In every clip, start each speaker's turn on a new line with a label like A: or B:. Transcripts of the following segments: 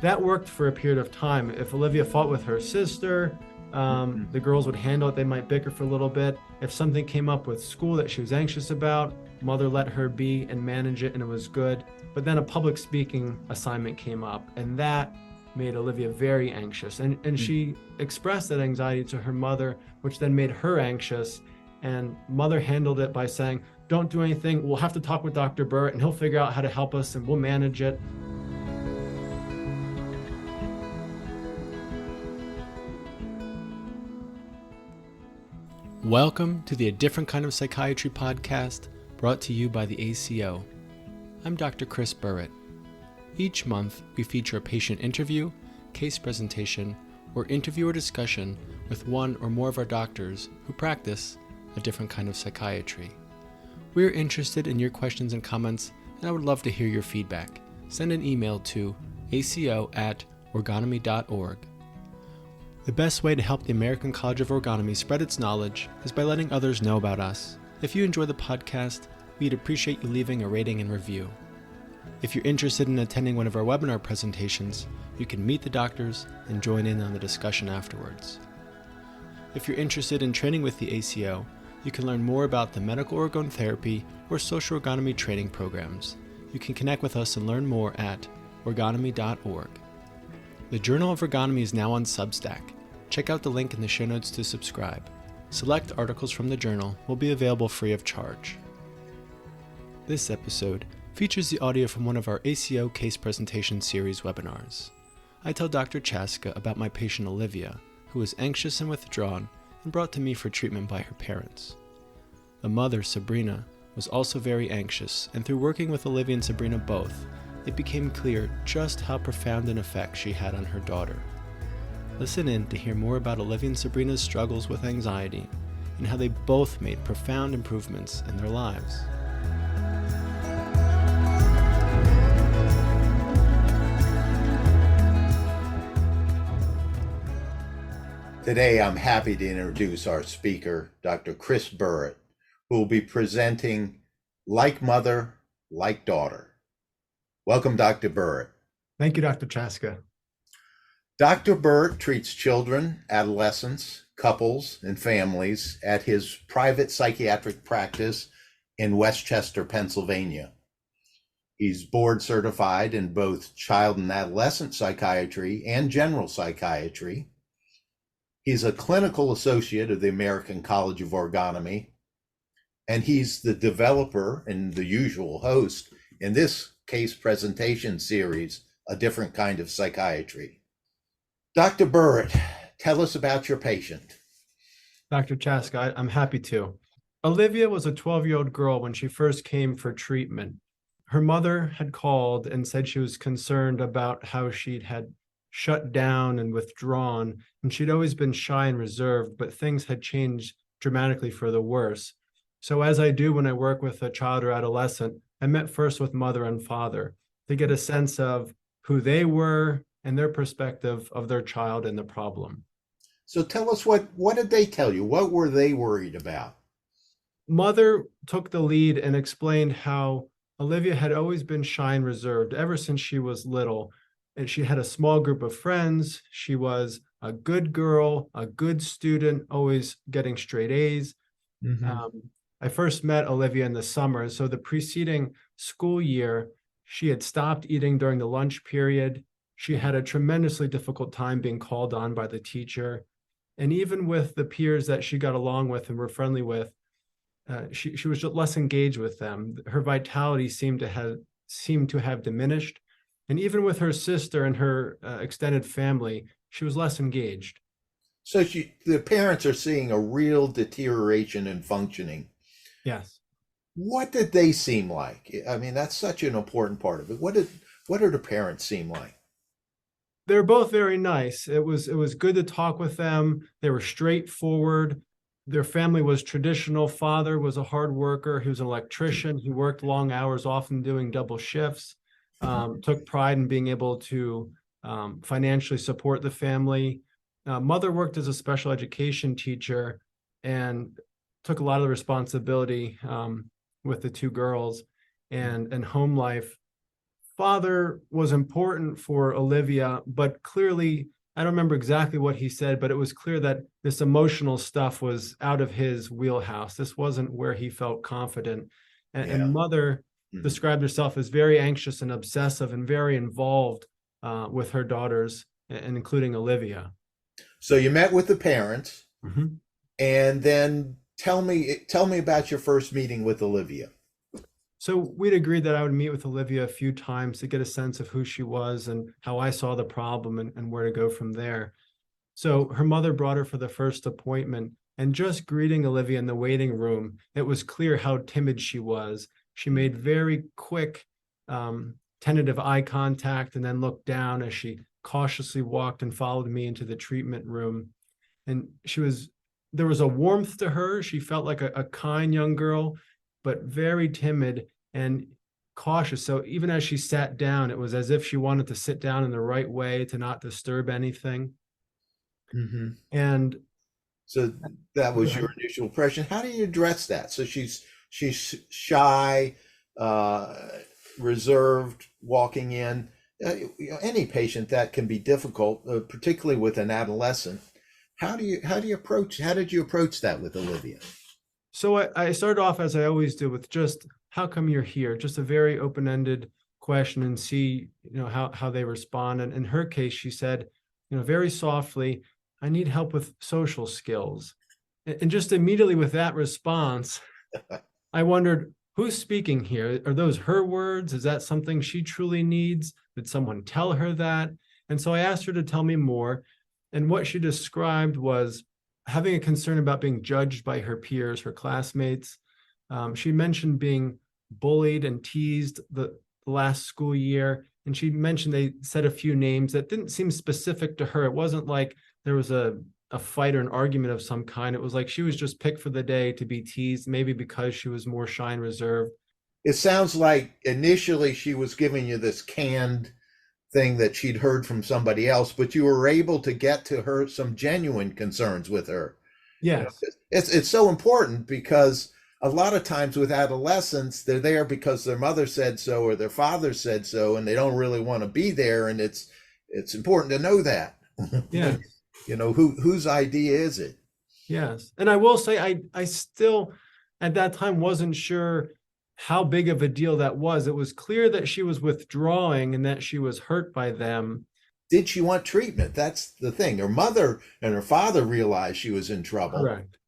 A: that worked for a period of time. If Olivia fought with her sister, the girls would handle it. They might bicker for a little bit. If something came up with school that she was anxious about, mother let her be and manage it, and it was good. But then a public speaking assignment came up, and that made Olivia very anxious. And she expressed that anxiety to her mother, which then made her anxious. And mother handled it by saying, "Don't do anything. We'll have to talk with Dr. Burritt, and he'll figure out how to help us, and we'll manage it."
B: Welcome to the A Different Kind of Psychiatry podcast, brought to you by the ACO. I'm Dr. Chris Burritt. Each month, we feature a patient interview, case presentation, or interview or discussion with one or more of our doctors who practice a different kind of psychiatry. We're interested in your questions and comments, and I would love to hear your feedback. Send an email to aco@orgonomy.org. The best way to help the American College of Orgonomy spread its knowledge is by letting others know about us. If you enjoy the podcast, we'd appreciate you leaving a rating and review. If you're interested in attending one of our webinar presentations, you can meet the doctors and join in on the discussion afterwards. If you're interested in training with the ACO, you can learn more about the medical orgone therapy or social orgonomy training programs. You can connect with us and learn more at orgonomy.org. The Journal of Orgonomy is now on Substack. Check out the link in the show notes to subscribe. Select articles from the journal will be available free of charge. This episode features the audio from one of our ACO case presentation series webinars. I tell Dr. Chastka about my patient Olivia, who was anxious and withdrawn and brought to me for treatment by her parents. The mother, Sabrina, was also very anxious, and through working with Olivia and Sabrina both, it became clear just how profound an effect she had on her daughter. Listen in to hear more about Olivia and Sabrina's struggles with anxiety and how they both made profound improvements in their lives.
C: Today, I'm happy to introduce our speaker, Dr. Chris Burritt, who will be presenting Like Mother, Like Daughter. Welcome, Dr. Burritt.
A: Thank you, Dr. Chastka.
C: Dr. Burritt treats children, adolescents, couples, and families at his private psychiatric practice in Westchester, Pennsylvania. He's board certified in both child and adolescent psychiatry and general psychiatry. He's a clinical associate of the American College of Orgonomy, and he's the developer and the usual host in this case presentation series, A Different Kind of Psychiatry. Dr. Burritt, tell us about your patient.
A: Dr. Chastka, I'm happy to. Olivia was a 12-year-old girl when she first came for treatment. Her mother had called and said she was concerned about how she had shut down and withdrawn, and she'd always been shy and reserved, but things had changed dramatically for the worse. So as I do when I work with a child or adolescent, I met first with mother and father to get a sense of who they were and their perspective of their child and the problem.
C: So tell us, what did they tell you? What were they worried about?
A: Mother took the lead and explained how Olivia had always been shy and reserved ever since she was little. And she had a small group of friends. She was a good girl, a good student, always getting straight A's. I first met Olivia in the summer. So the preceding school year, she had stopped eating during the lunch period. She had a tremendously difficult time being called on by the teacher. And even with the peers that she got along with and were friendly with, she was just less engaged with them. Her vitality seemed to have diminished. And even with her sister and her extended family, she was less engaged.
C: So the parents are seeing a real deterioration in functioning.
A: Yes.
C: What did they seem like? I mean, that's such an important part of it. What did the parents seem like?
A: They're both very nice. It was good to talk with them. They were straightforward. Their family was traditional. Father was a hard worker. He was an electrician. He worked long hours, often doing double shifts. Took pride in being able to financially support the family. Mother worked as a special education teacher and took a lot of the responsibility with the two girls, and home life father was important for Olivia, but clearly, I don't remember exactly what he said, but it was clear that this emotional stuff was out of his wheelhouse. This wasn't where he felt confident. And
C: Yeah.
A: mother
C: Mhm.
A: described herself as very anxious and obsessive and very involved with her daughters, and including Olivia.
C: So you met with the parents,
A: Mhm.
C: and then tell me about your first meeting with Olivia.
A: So we'd agreed that I would meet with Olivia a few times to get a sense of who she was and how I saw the problem, and where to go from there. So her mother brought her for the first appointment, and just greeting Olivia in the waiting room, it was clear how timid she was. She made very quick, tentative eye contact and then looked down as she cautiously walked and followed me into the treatment room. And there was a warmth to her. She felt like a kind young girl, but very timid and cautious. So even as she sat down, it was as if she wanted to sit down in the right way to not disturb anything.
C: Mm-hmm.
A: And
C: So that was your initial impression. How do you address that? So she's shy, reserved, walking in. Any patient that can be difficult, particularly with an adolescent. How did you approach that with Olivia?
A: so I started off, as I always do, with just, how come you're here? Just a very open-ended question, and see, how they respond. And in her case, she said, very softly, I need help with social skills. And just immediately with that response, I wondered, who's speaking here? Are those her words? Is that something she truly needs? Did someone tell her that? And so I asked her to tell me more. And what she described was having a concern about being judged by her peers, her classmates. She mentioned being bullied and teased the last school year. And she mentioned they said a few names that didn't seem specific to her. It wasn't like there was a fight or an argument of some kind. It was like she was just picked for the day to be teased, maybe because she was more shy and reserved.
C: It sounds like initially she was giving you this canned thing that she'd heard from somebody else, but you were able to get to her some genuine concerns with her.
A: Yes.
C: It's so important, because a lot of times with adolescents, they're there because their mother said so or their father said so, and they don't really want to be there. And it's important to know that.
A: Yeah.
C: Whose idea is it?
A: Yes. And I will say, I still at that time wasn't sure how big of a deal that was. It was clear that she was withdrawing and that she was hurt by them.
C: Did she want treatment? That's the thing. Her mother and her father realized she was in trouble.
A: Correct.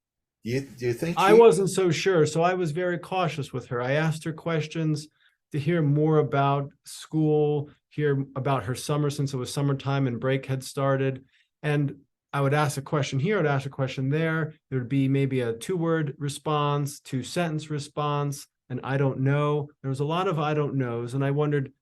C: Do you think
A: I wasn't so sure, so I was very cautious with her. I asked her questions to hear more about school, hear about her summer, since it was summertime and break had started. And I would ask a question here, I'd ask a question there. There would be maybe a 2-word response, 2-sentence response, and I don't know. There was a lot of I don't knows, and I wondered,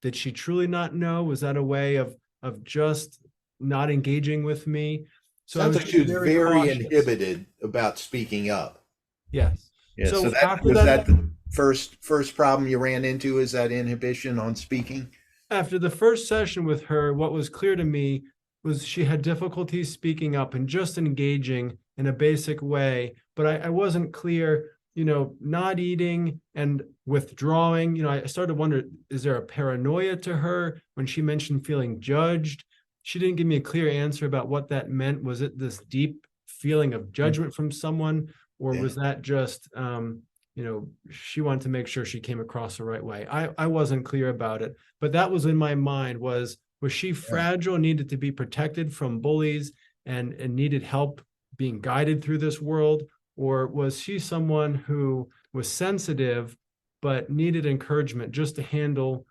A: did she truly not know? Was that a way of just not engaging with me? So
C: Sounds like she was very
A: cautious.
C: inhibited about speaking up.
A: Yes.
C: Yeah. So that was the first problem you ran into, is that inhibition on speaking?
A: After the first session with her, what was clear to me was she had difficulty speaking up and just engaging in a basic way. But I wasn't clear, not eating and withdrawing. I started to wonder, is there a paranoia to her? When she mentioned feeling judged, she didn't give me a clear answer about what that meant. Was it this deep feeling of judgment from someone, or was that just, she wanted to make sure she came across the right way? I wasn't clear about it, but that was in my mind. Was she fragile, needed to be protected from bullies, and needed help being guided through this world? Or was she someone who was sensitive, but needed encouragement just to handle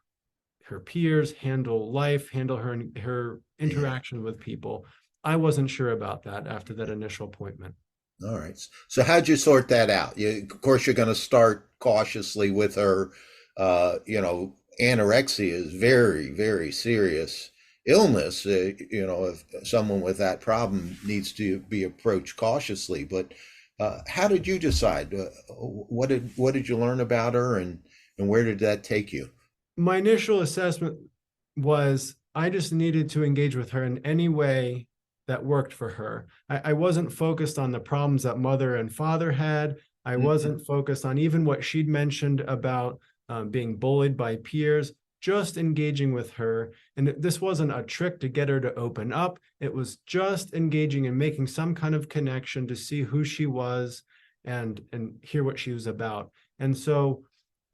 A: her peers, handle life, handle her interaction with people? I wasn't sure about that after that initial appointment.
C: All right. So how'd you sort that out? Of course, you're going to start cautiously with her. Anorexia is very, very serious illness. If someone with that problem needs to be approached cautiously. But how did you decide? What did you learn about her, and where did that take you?
A: My initial assessment was I just needed to engage with her in any way that worked for her. I wasn't focused on the problems that mother and father had. I wasn't focused on even what she'd mentioned about being bullied by peers. just engaging with her. And this wasn't a trick to get her to open up. It was just engaging and making some kind of connection to see who she was and hear what she was about. And so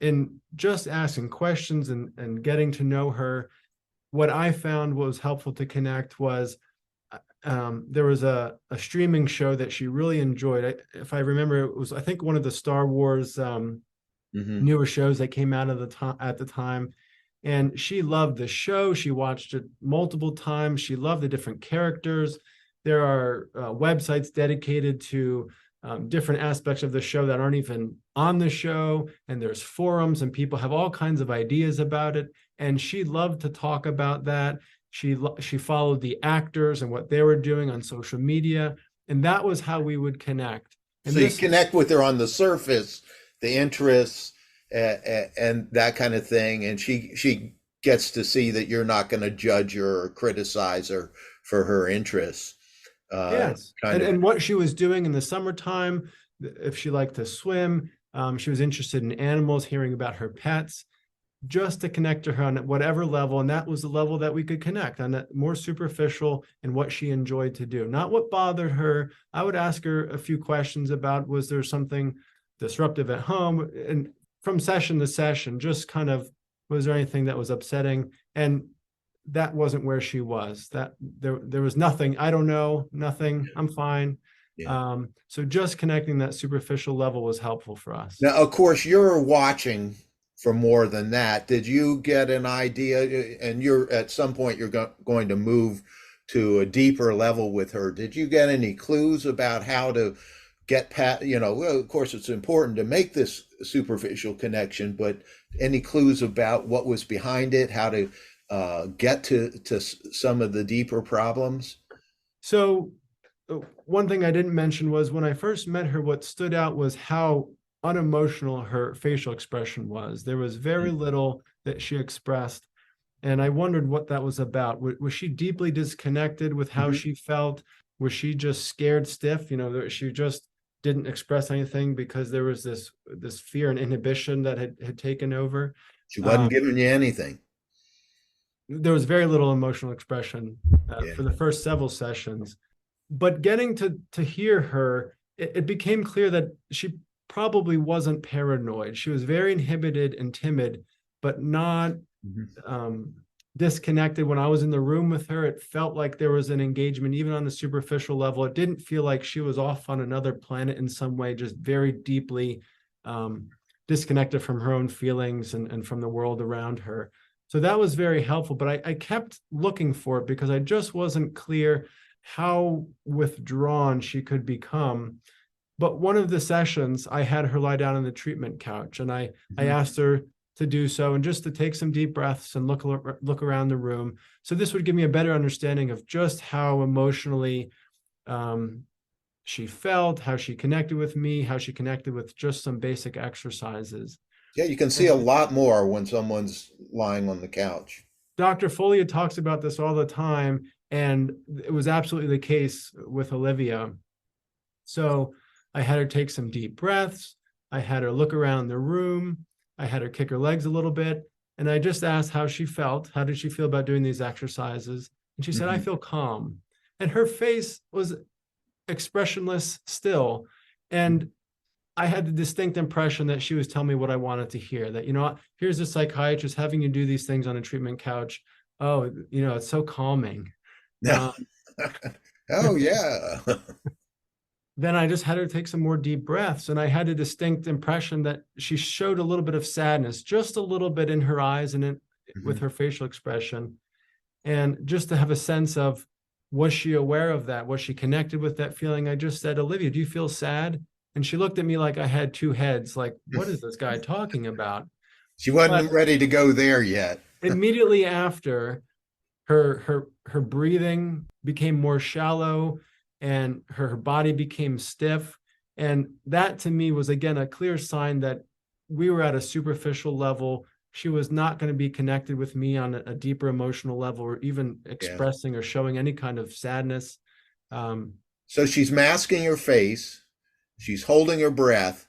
A: in just asking questions and getting to know her, what I found was helpful to connect was there was a streaming show that she really enjoyed. If I remember, it was, I think, one of the Star Wars newer shows that came out at the time. And she loved the show. She watched it multiple times. She loved the different characters. There are websites dedicated to different aspects of the show that aren't even on the show. And there's forums and people have all kinds of ideas about it. And she loved to talk about that. She followed the actors and what they were doing on social media. And that was how we would connect. And
C: so you connect with her on the surface, the interests, and that kind of thing, and she gets to see that you're not going to judge her or criticize her for her interests.
A: Yes, and what she was doing in the summertime, if she liked to swim, she was interested in animals, hearing about her pets, just to connect to her on whatever level. And that was the level that we could connect on, that more superficial and what she enjoyed to do, not what bothered her. I would ask her a few questions about, was there something disruptive at home? And from session to session, just kind of, was there anything that was upsetting? And that wasn't where she was. That there was nothing. I don't know, nothing. I'm fine.
C: Yeah.
A: So just connecting that superficial level was helpful for us.
C: Now, of course, you're watching for more than that. Did you get an idea? And you're at some point you're going to move to a deeper level with her. Did you get any clues about how to get past, well, of course it's important to make this superficial connection, but any clues about what was behind it, how to get to some of the deeper problems?
A: So one thing I didn't mention was, when I first met her, what stood out was how unemotional her facial expression was. There was very little that she expressed. And I wondered what that was about. Was she deeply disconnected with how she felt? Was she just scared stiff? She just didn't express anything because there was this fear and inhibition that had taken over.
C: She wasn't giving you anything.
A: There was very little emotional expression for the first several sessions. But getting to hear her, it became clear that she probably wasn't paranoid. She was very inhibited and timid, but not disconnected. When I was in the room with her, it felt like there was an engagement, even on the superficial level. It didn't feel like she was off on another planet in some way, just very deeply disconnected from her own feelings and from the world around her. So that was very helpful, but I kept looking for it because I just wasn't clear how withdrawn she could become. But one of the sessions, I had her lie down on the treatment couch, and I asked her to do so, and just to take some deep breaths and look around the room. So this would give me a better understanding of just how emotionally she felt, how she connected with me, how she connected with just some basic exercises.
C: Yeah, you can see a lot more when someone's lying on the couch.
A: Dr. Folia talks about this all the time, and it was absolutely the case with Olivia. So I had her take some deep breaths. I had her look around the room. I had her kick her legs a little bit. And I just asked how she felt. How did she feel about doing these exercises? And she said, I feel calm. And her face was expressionless still. And I had the distinct impression that she was telling me what I wanted to hear, that, here's a psychiatrist having you do these things on a treatment couch. Oh, it's so calming.
C: Yeah. Oh, yeah.
A: Then I just had her take some more deep breaths, and I had a distinct impression that she showed a little bit of sadness, just a little bit in her eyes and with her facial expression. And just to have a sense of, was she aware of that? Was she connected with that feeling? I just said, Olivia, do you feel sad? And she looked at me like I had two heads, like, what is this guy talking about?
C: She wasn't ready to go there yet.
A: Immediately after, her breathing became more shallow, and her body became stiff. And that to me was, again, a clear sign that we were at a superficial level. She was not going to be connected with me on a deeper emotional level, or even expressing or showing any kind of sadness.
C: So she's masking her face. She's holding her breath.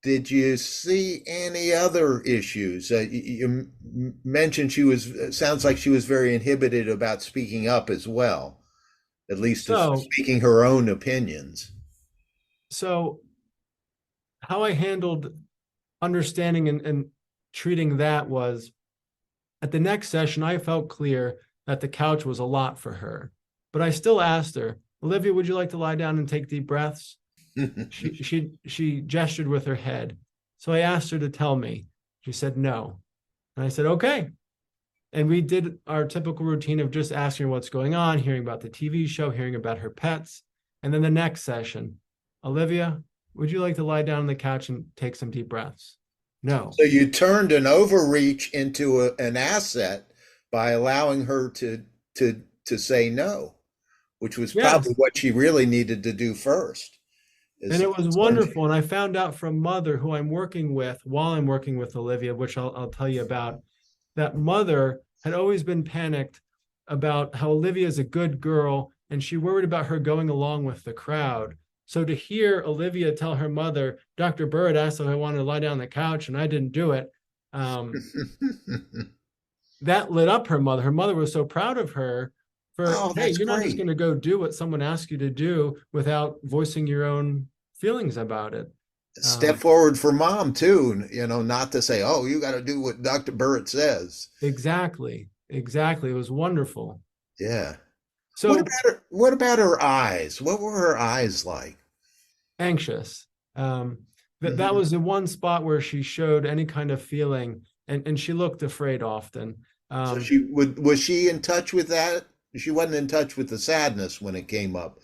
C: did you see any other issues? You mentioned sounds like she was very inhibited about speaking up as well, at least as
A: So,
C: speaking her own opinions.
A: so how I handled understanding and treating that was at the next session, I felt clear that the couch was a lot for her, but I still asked her, Olivia, would you like to lie down and take deep breaths? She gestured with her head. So I asked her to tell me. She said no. And I said, okay. And we did our typical routine of just asking her what's going on, hearing about the TV show, hearing about her pets. And then the next session, Olivia, would you like to lie down on the couch and take some deep breaths? No.
C: So you turned an overreach into an asset by allowing her to say no, which was probably
A: Yes.
C: what she really needed to do first.
A: And it was wonderful. And I found out from Mother, who I'm working with while I'm working with Olivia, which I'll tell you about, that Mother had always been panicked about how Olivia is a good girl and she worried about her going along with the crowd. So to hear Olivia tell her mother, Dr. Burritt asked if I wanted to lie down on the couch and I didn't do it, that lit up her mother. Her mother was so proud of her for,
C: Oh,
A: hey,
C: that's
A: you're not just
C: great.
A: going to go do what someone asks you to do without voicing your own feelings about it.
C: Step forward for mom too, not to say, oh, you got to do what Dr. Burritt says.
A: Exactly. It was wonderful.
C: Yeah.
A: So
C: What about her eyes? What were her eyes like?
A: anxious. That
C: Mhm.
A: was the one spot where she showed any kind of feeling, and she looked afraid often.
C: So was she in touch with that? She wasn't in touch with the sadness when it came up.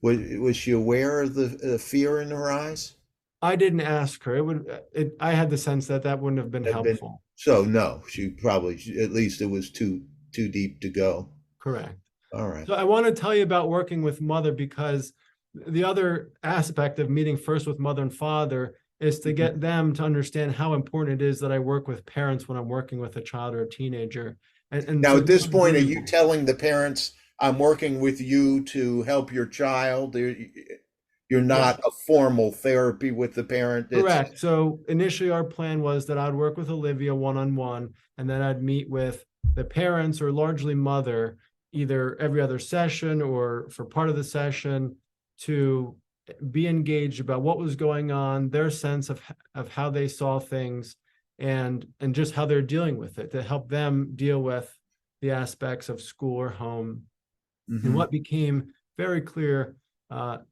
C: Was she aware of the fear in her eyes?
A: I didn't ask her. I had the sense that wouldn't have been
C: Had been
A: helpful.
C: so no, she probably at least it was too deep to go.
A: Correct.
C: All right.
A: So I want to tell you about working with Mother, because the other aspect of meeting first with Mother and Father is to get them to understand how important it is that I work with parents when I'm working with a child or a teenager. And
C: Now,
A: so
C: at this point, are you telling the parents, I'm working with you to help your child? You're
A: yes,
C: not a formal therapy with the parent.
A: correct. So initially our plan was that I'd work with Olivia one-on-one, and then I'd meet with the parents, or largely Mother, either every other session or for part of the session, to be engaged about what was going on, their sense of how they saw things, and just how they're dealing with it, to help them deal with the aspects of school or home. And what became very clear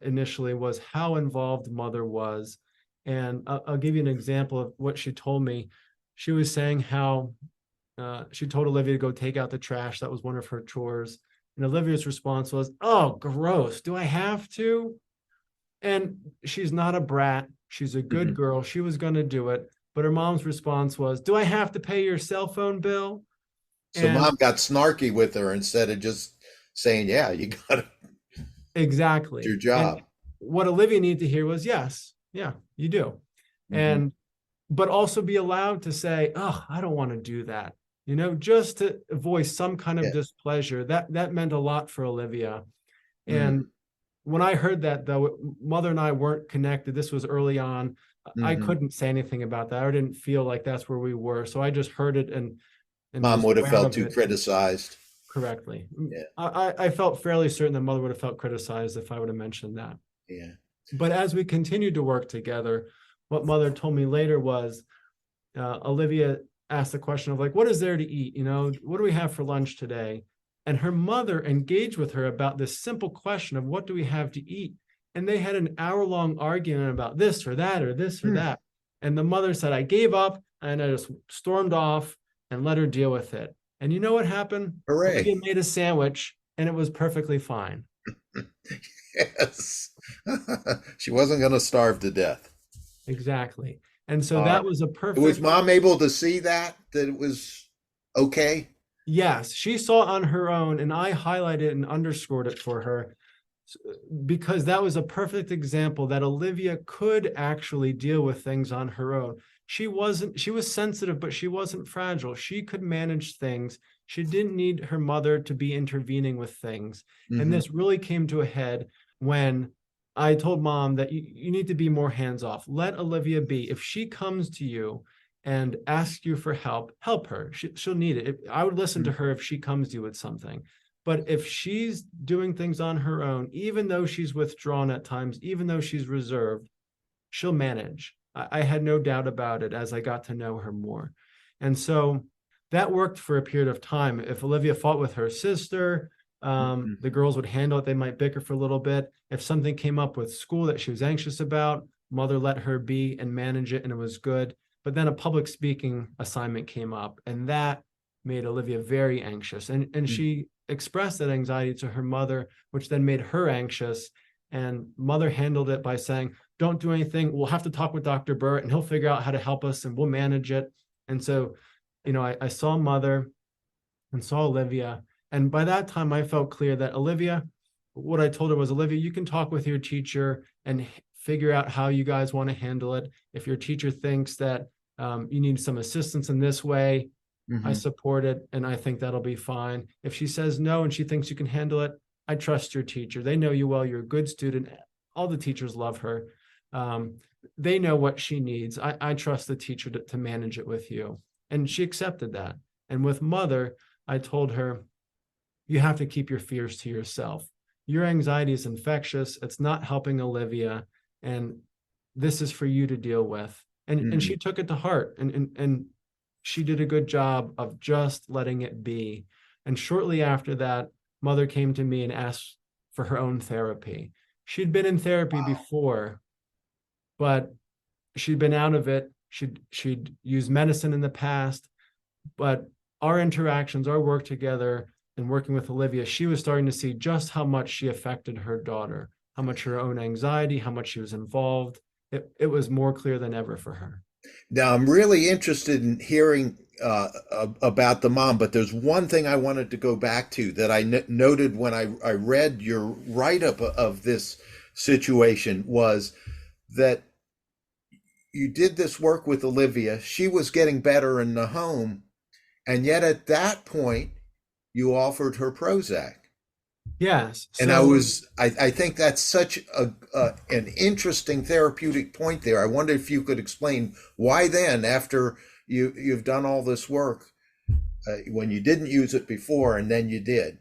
A: initially was how involved Mother was. And I'll give you an example of what she told me. She was saying how she told Olivia to go take out the trash. That was one of her chores. And Olivia's response was, oh, gross. Do I have to? And she's not a brat. She's a good girl. She was going to do it. But her mom's response was, do I have to pay your cell phone bill?
C: So
A: And
C: mom got snarky with her instead of just saying, yeah, you got to do
A: exactly.
C: your job.
A: And what Olivia needed to hear was, yes, yeah, you do. And, but also be allowed to say, oh, I don't want to do that. Just to voice some kind of displeasure. That meant a lot for Olivia. And when I heard that, though, Mother and I weren't connected. This was early on. I couldn't say anything about that. I didn't feel like that's where we were. So I just heard it and
C: Mom
A: was
C: would have
A: aware
C: felt
A: of
C: too
A: it
C: criticized.
A: correctly.
C: Yeah.
A: I felt fairly certain that Mother would have felt criticized if I would have mentioned that.
C: Yeah.
A: But as we continued to work together, what Mother told me later was, Olivia asked the question of, like, what is there to eat? What do we have for lunch today? And her mother engaged with her about this simple question of, what do we have to eat? And they had an hour-long argument about this or that or this or that. And the mother said, I gave up, and I just stormed off and let her deal with it. And you know what happened?
C: Hooray.
A: Olivia made a sandwich, and it was perfectly fine.
C: Yes. She wasn't going to starve to death.
A: Exactly. And so that was a perfect.
C: Was mom able to see that it was okay?
A: Yes, she saw on her own, and I highlighted and underscored it for her, because that was a perfect example that Olivia could actually deal with things on her own. She was sensitive, but she wasn't fragile. She could manage things. She didn't need her mother to be intervening with things. And this really came to a head when I told mom that you need to be more hands off. Let Olivia be. If she comes to you and asks you for help, help her. She'll need it. I would listen to her if she comes to you with something. But if she's doing things on her own, even though she's withdrawn at times, even though she's reserved, she'll manage. I had no doubt about it as I got to know her more. And so that worked for a period of time. If Olivia fought with her sister, the girls would handle it. They might bicker for a little bit. If something came up with school that she was anxious about, mother let her be and manage it, and it was good. But then a public speaking assignment came up, and that made Olivia very anxious. And she expressed that anxiety to her mother, which then made her anxious. And mother handled it by saying, don't do anything. We'll have to talk with Dr. Burritt and he'll figure out how to help us and we'll manage it. And so, I saw mother and saw Olivia. And by that time, I felt clear that Olivia, what I told her was, Olivia, you can talk with your teacher and figure out how you guys want to handle it. If your teacher thinks that you need some assistance in this way, I support it. And I think that'll be fine. If she says no and she thinks you can handle it, I trust your teacher. They know you well. You're a good student. All the teachers love her. They know what she needs. I trust the teacher to manage it with you. And she accepted that. And with mother, I told her, you have to keep your fears to yourself. Your anxiety is infectious. It's not helping Olivia. And this is for you to deal with. And she took it to heart. And she did a good job of just letting it be. And shortly after that, mother came to me and asked for her own therapy. She'd been in therapy before, but she'd been out of it. She'd used medicine in the past, but our interactions, our work together and working with Olivia, she was starting to see just how much she affected her daughter, how much her own anxiety, how much she was involved. It was more clear than ever for her.
C: Now, I'm really interested in hearing about the mom, but there's one thing I wanted to go back to that I noted when I read your write-up of this situation was that you did this work with Olivia. She was getting better in the home, and yet at that point, you offered her Prozac.
A: Yes.
C: And I think that's such an interesting therapeutic point there. I wonder if you could explain why then, after you've done all this work, when you didn't use it before and then you did.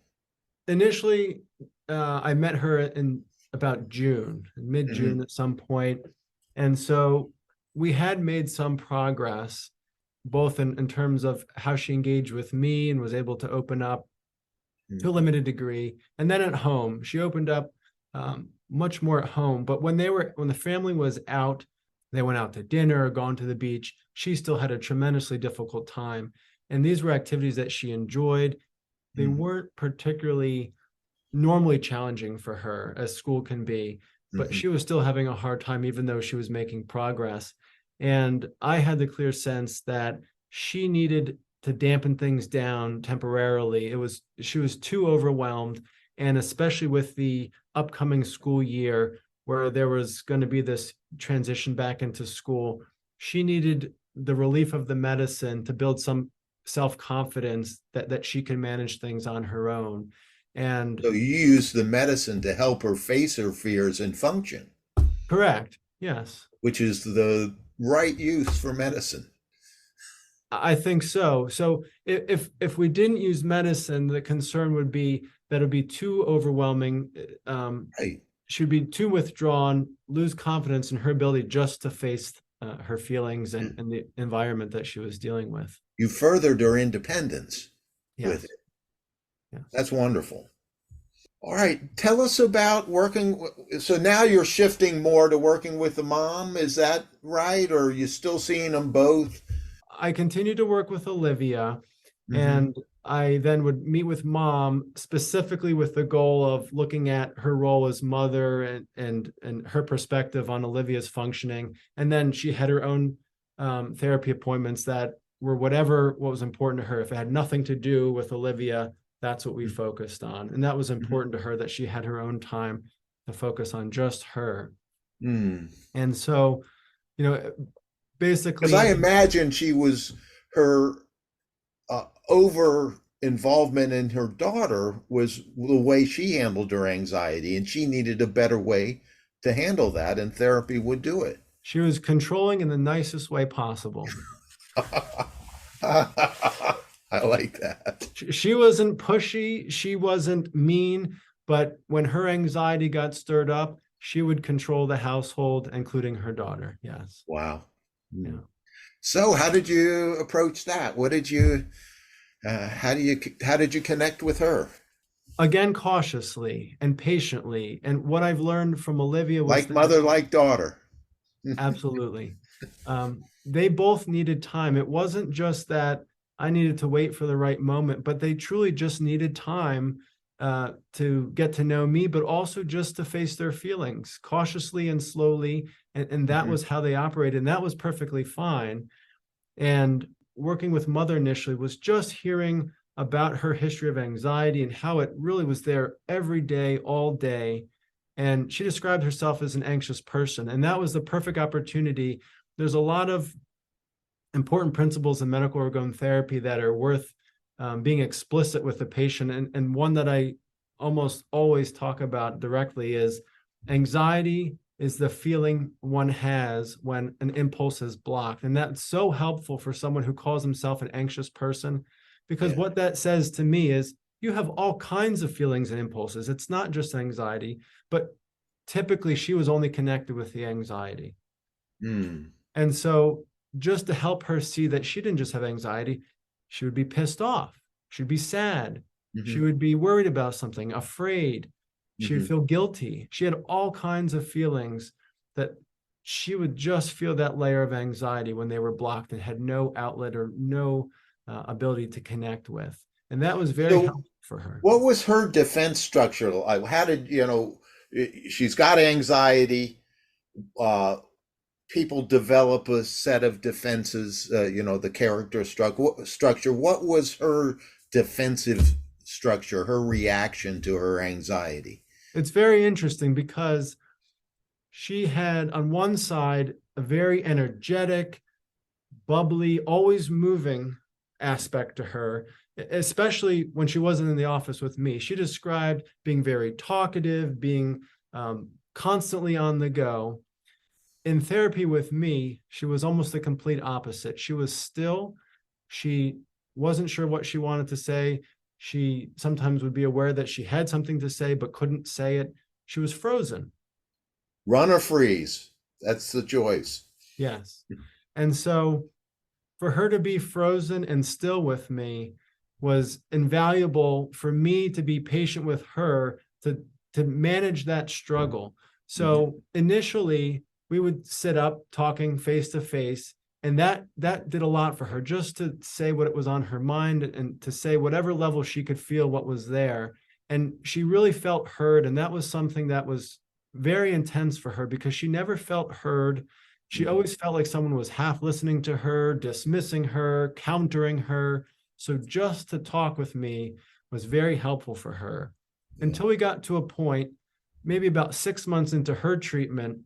A: Initially, I met her in about June, mid-June at some point. And so we had made some progress, both in terms of how she engaged with me and was able to open up to a limited degree. And then at home, she opened up much more at home. But when the family was out, they went out to dinner or gone to the beach, she still had a tremendously difficult time. And these were activities that she enjoyed. They weren't particularly normally challenging for her, as school can be, but she was still having a hard time, even though she was making progress. And I had the clear sense that she needed to dampen things down temporarily. She was too overwhelmed, and especially with the upcoming school year where there was going to be this transition back into school, she needed the relief of the medicine to build some self-confidence that she can manage things on her own. And
C: so you use the medicine to help her face her fears and function.
A: Correct. Yes.
C: Which is the right use for medicine.
A: I think so. So if we didn't use medicine, the concern would be that it would be too overwhelming.
C: Right.
A: She'd be too withdrawn, lose confidence in her ability just to face her feelings and the environment that she was dealing with.
C: You furthered her independence with it.
A: Yes.
C: That's wonderful. All right. Tell us about working. So now you're shifting more to working with the mom. Is that right? Or are you still seeing them both?
A: I continued to work with Olivia, and I then would meet with mom specifically with the goal of looking at her role as mother and her perspective on Olivia's functioning. And then she had her own therapy appointments that were what was important to her. If it had nothing to do with Olivia, that's what we focused on. And that was important to her, that she had her own time to focus on just her. And so, basically,
C: because I imagine her over involvement in her daughter was the way she handled her anxiety, and she needed a better way to handle that, and therapy would do it.
A: She was controlling in the nicest way possible.
C: I like that.
A: She wasn't pushy, she wasn't mean, but when her anxiety got stirred up, she would control the household, including her daughter. Yes.
C: Wow.
A: Yeah.
C: So how did you approach that? What did you how did you connect with her?
A: Again, cautiously and patiently. And what I've learned from Olivia was
C: Like mother, like daughter.
A: absolutely. They both needed time. It wasn't just that I needed to wait for the right moment, but they truly just needed time to get to know me, but also just to face their feelings cautiously and slowly. And that was how they operated. And that was perfectly fine. And working with mother initially was just hearing about her history of anxiety and how it really was there every day, all day. And she described herself as an anxious person. And that was the perfect opportunity. There's a lot of important principles in medical orgone therapy that are worth being explicit with the patient. And one that I almost always talk about directly is anxiety is the feeling one has when an impulse is blocked. And that's so helpful for someone who calls himself an anxious person, because what that says to me is you have all kinds of feelings and impulses. It's not just anxiety, but typically she was only connected with the anxiety. And so just to help her see that she didn't just have anxiety, she would be pissed off, she'd be sad, she would be worried about something, afraid, she would feel guilty. She had all kinds of feelings that she would just feel that layer of anxiety when they were blocked and had no outlet or no ability to connect with. And that was very helpful for her.
C: What was her defense structure like? How did, she's got anxiety, people develop a set of defenses, the character structure. What was her defensive structure, her reaction to her anxiety?
A: It's very interesting because she had on one side a very energetic, bubbly, always moving aspect to her, especially when she wasn't in the office with me. She described being very talkative, being constantly on the go. In therapy with me, she was almost the complete opposite. She was still, she wasn't sure what she wanted to say. She sometimes would be aware that she had something to say, but couldn't say it. She was frozen.
C: Run or freeze. That's the choice.
A: Yes. And so for her to be frozen and still with me was invaluable for me to be patient with her to manage that struggle. So initially, we would sit up talking face to face, and that did a lot for her, just to say what it was on her mind and to say whatever level she could feel what was there. And she really felt heard, and that was something that was very intense for her because she never felt heard. She always felt like someone was half listening to her, dismissing her, countering her. So just to talk with me was very helpful for her until we got to a point, maybe about 6 months into her treatment,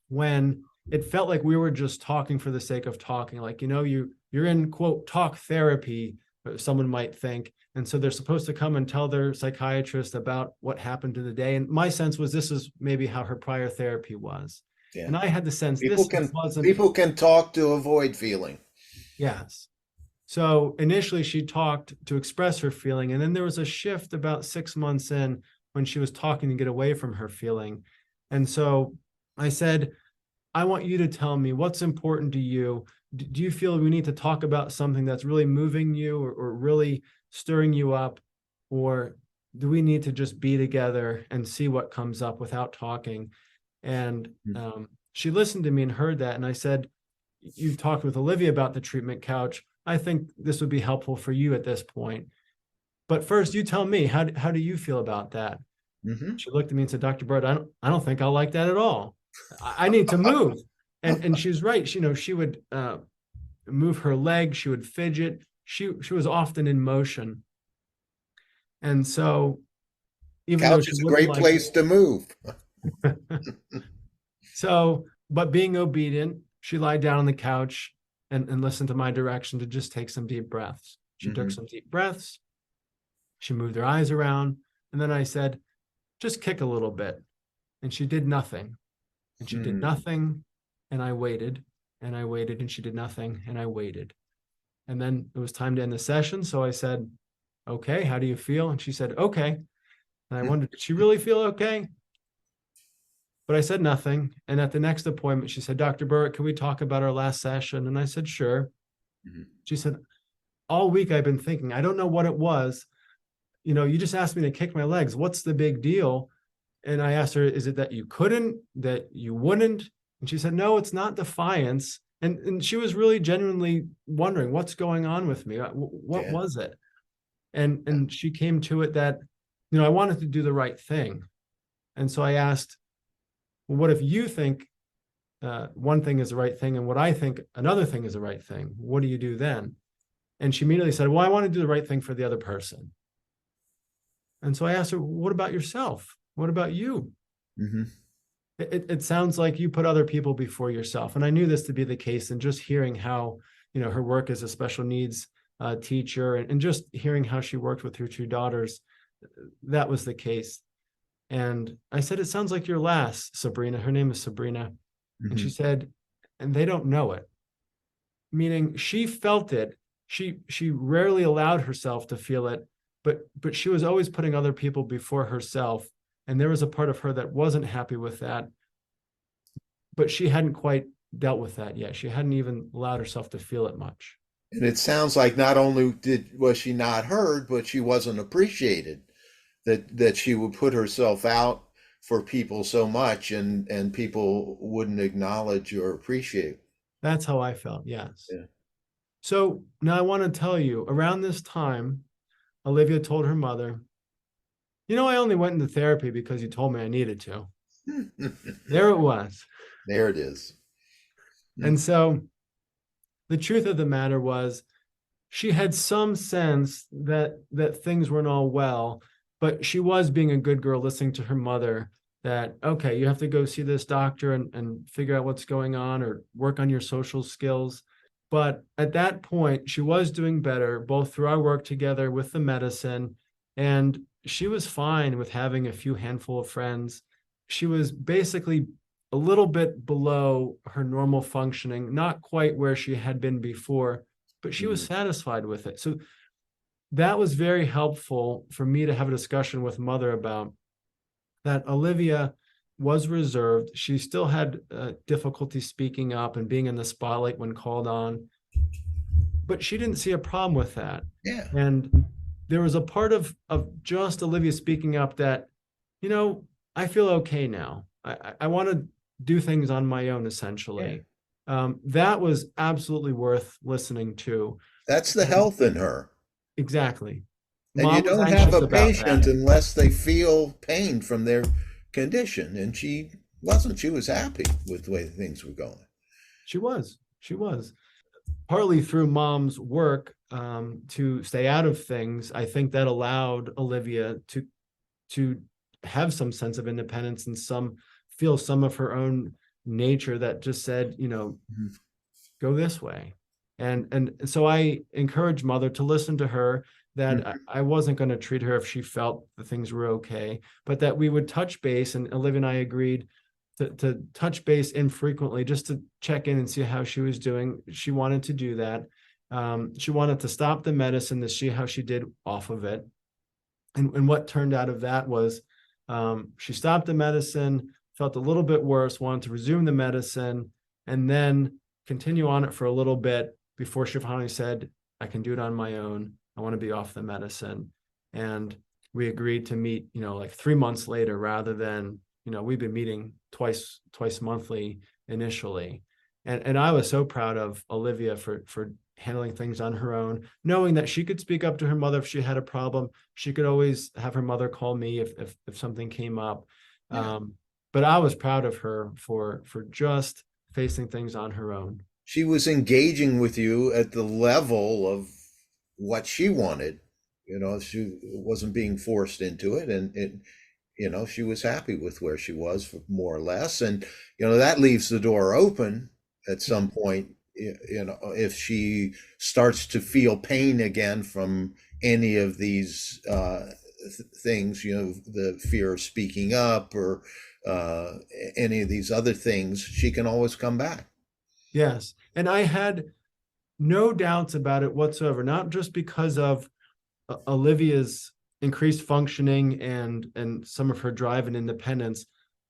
A: when it felt like we were just talking for the sake of talking. Like, you're in, quote, talk therapy, someone might think. And so they're supposed to come and tell their psychiatrist about what happened in the day. And my sense was this is maybe how her prior therapy was. Yeah. And I had the sense
C: people can talk to avoid feeling.
A: Yes. So initially she talked to express her feeling. And then there was a shift about 6 months in when she was talking to get away from her feeling. And so I said, I want you to tell me what's important to you. Do you feel we need to talk about something that's really moving you or really stirring you up? Or do we need to just be together and see what comes up without talking? And she listened to me and heard that. And I said, you've talked with Olivia about the treatment couch. I think this would be helpful for you at this point. But first, you tell me, how do you feel about that? She looked at me and said, Dr. Burritt, I don't think I'll like that at all. I need to move. And she's right. She would move her legs. She would fidget. She was often in motion. And so even
C: couch is a great place to move.
A: So, but being obedient, she lied down on the couch and listened to my direction to just take some deep breaths. She took some deep breaths. She moved her eyes around. And then I said, just kick a little bit. And she did nothing. And she did
C: Hmm.
A: nothing. And I waited and I waited and she did nothing and I waited. And then it was time to end the session. So I said, okay, how do you feel? And she said, okay. And I wondered, did she really feel okay? But I said nothing. And at the next appointment, she said, Dr. Burritt, can we talk about our last session? And I said, sure.
C: Mhm.
A: She said, all week I've been thinking, I don't know what it was. You just asked me to kick my legs. What's the big deal? And I asked her, is it that you couldn't, that you wouldn't? And she said, no, it's not defiance. And she was really genuinely wondering what's going on with me. What
C: Yeah.
A: was it? And she came to it that, I wanted to do the right thing. And so I asked, well, what if you think one thing is the right thing and what I think another thing is the right thing? What do you do then? And she immediately said, well, I want to do the right thing for the other person. And so I asked her, what about yourself? What about you?
C: Hmm.
A: It sounds like you put other people before yourself. And I knew this to be the case. And just hearing how, her work as a special needs teacher and just hearing how she worked with her two daughters, that was the case. And I said, it sounds like your last, Sabrina. Her name is Sabrina. And she
C: Hmm.
A: said, and they don't know it. Meaning she felt it. She rarely allowed herself to feel it, but she was always putting other people before herself. And there was a part of her that wasn't happy with that, but she hadn't quite dealt with that yet. She hadn't even allowed herself to feel it much.
C: And it sounds like not only was she not heard, but she wasn't appreciated. That she would put herself out for people so much, and people wouldn't acknowledge or appreciate.
A: That's how I felt. Yes.
C: Yeah.
A: So now I want to tell you, around this time, Olivia told her mother, I only went into therapy because you told me I needed to. There it was.
C: There it is.
A: And so the truth of the matter was she had some sense that things weren't all well, but she was being a good girl, listening to her mother that, okay, you have to go see this doctor and figure out what's going on or work on your social skills. But at that point, she was doing better, both through our work together with the medicine, and she was fine with having a few handful of friends. She was basically a little bit below her normal functioning, not quite where she had been before, but she was satisfied with it. So that was very helpful for me to have a discussion with mother about that. Olivia was reserved. She still had difficulty speaking up and being in the spotlight when called on, but she didn't see a problem with that.
C: Yeah.
A: And there was a part of just Olivia speaking up that, I feel okay now. I want to do things on my own, essentially. That was absolutely worth listening to.
C: That's the health in her.
A: Exactly.
C: And you
A: Mom was
C: don't have
A: anxious
C: a
A: about
C: patient
A: that.
C: unless they feel pain from their condition. And she wasn't. She was happy with the way things were going.
A: She was. Partly through Mom's work to stay out of things. I think that allowed Olivia to have some sense of independence and feel some of her own nature that just said, go this way. And so I encouraged Mother to listen to her, that I wasn't going to treat her if she felt the things were okay, but that we would touch base. And Olivia and I agreed to touch base infrequently just to check in and see how she was doing. She wanted to do that. She wanted to stop the medicine to see how she did off of it. And what turned out of that was she stopped the medicine, felt a little bit worse, wanted to resume the medicine, and then continue on it for a little bit before she finally said, I can do it on my own. I want to be off the medicine. And we agreed to meet, like 3 months later, rather than, we've been meeting twice monthly initially. And I was so proud of Olivia for handling things on her own, knowing that she could speak up to her mother if she had a problem. She could always have her mother call me if something came up. But I was proud of her for just facing things on her own.
C: She was engaging with you at the level of what she wanted. She wasn't being forced into it, and she was happy with where she was, more or less. And that leaves the door open at some point. If she starts to feel pain again from any of these things, the fear of speaking up or uh, any of these other things, she can always come back.
A: Yes. And I had no doubts about it whatsoever, not just because of Olivia's increased functioning and some of her drive and independence,